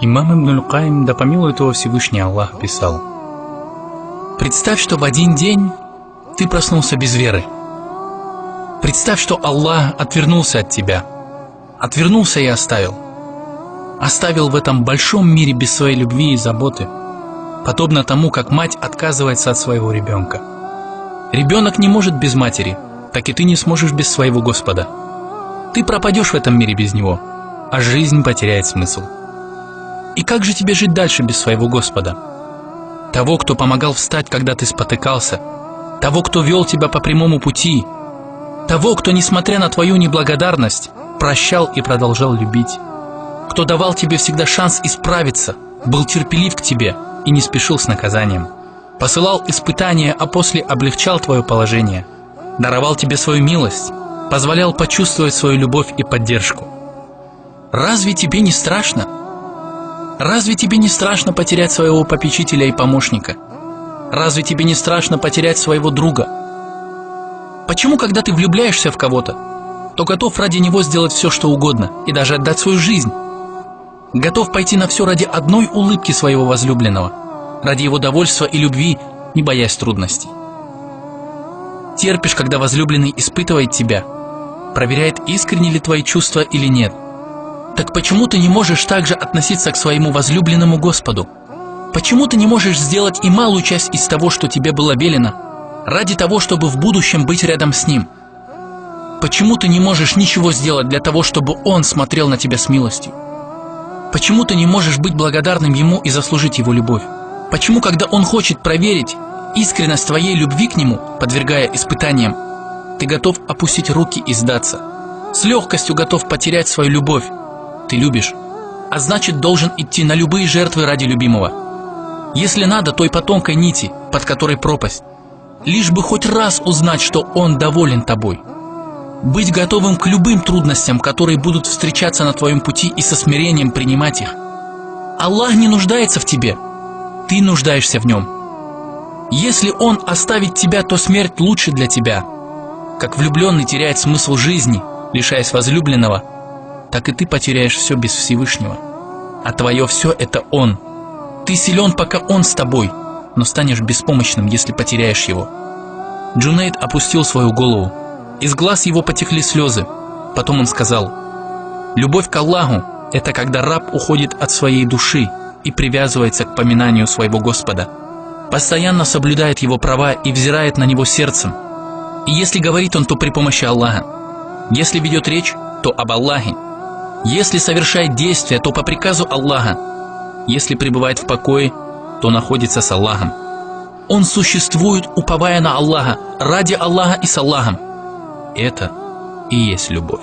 Имам Ибн аль-Каим, да помилует его Всевышний Аллах, писал: «Представь, что в один день ты проснулся без веры. Представь, что Аллах отвернулся от тебя, отвернулся и оставил. Оставил в этом большом мире без своей любви и заботы, подобно тому, как мать отказывается от своего ребенка. Ребенок не может без матери, так и ты не сможешь без своего Господа. Ты пропадешь в этом мире без него, а жизнь потеряет смысл. И как же тебе жить дальше без своего Господа? Того, кто помогал встать, когда ты спотыкался, того, кто вел тебя по прямому пути, того, кто, несмотря на твою неблагодарность, прощал и продолжал любить, кто давал тебе всегда шанс исправиться, был терпелив к тебе и не спешил с наказанием, посылал испытания, а после облегчал твое положение, даровал тебе свою милость, позволял почувствовать свою любовь и поддержку. Разве тебе не страшно? Разве тебе не страшно потерять своего попечителя и помощника? Разве тебе не страшно потерять своего друга? Почему, когда ты влюбляешься в кого-то, то готов ради него сделать все, что угодно, и даже отдать свою жизнь? Готов пойти на все ради одной улыбки своего возлюбленного, ради его довольства и любви, не боясь трудностей? Терпишь, когда возлюбленный испытывает тебя, проверяет, искренни ли твои чувства или нет. Так почему ты не можешь так же относиться к своему возлюбленному Господу? Почему ты не можешь сделать и малую часть из того, что тебе было велено, ради того, чтобы в будущем быть рядом с Ним? Почему ты не можешь ничего сделать для того, чтобы Он смотрел на тебя с милостью? Почему ты не можешь быть благодарным Ему и заслужить Его любовь? Почему, когда Он хочет проверить искренность твоей любви к Нему, подвергая испытаниям, ты готов опустить руки и сдаться, с легкостью готов потерять свою любовь? Ты любишь, а значит, должен идти на любые жертвы ради любимого. Если надо, то и по тонкой нити, под которой пропасть, лишь бы хоть раз узнать, что Он доволен тобой. Быть готовым к любым трудностям, которые будут встречаться на твоем пути, и со смирением принимать их. Аллах не нуждается в тебе, ты нуждаешься в Нем. Если Он оставит тебя, то смерть лучше для тебя. Как влюбленный теряет смысл жизни, лишаясь возлюбленного, так и ты потеряешь все без Всевышнего. А твое все – это Он. Ты силен, пока Он с тобой, но станешь беспомощным, если потеряешь Его. Джунейд опустил свою голову. Из глаз его потекли слезы. Потом он сказал: «Любовь к Аллаху – это когда раб уходит от своей души и привязывается к поминанию своего Господа, постоянно соблюдает Его права и взирает на Него сердцем. И если говорит он, то при помощи Аллаха. Если ведет речь, то об Аллахе. Если совершает действия, то по приказу Аллаха. Если пребывает в покое, то находится с Аллахом. Он существует, уповая на Аллаха, ради Аллаха и с Аллахом. Это и есть любовь».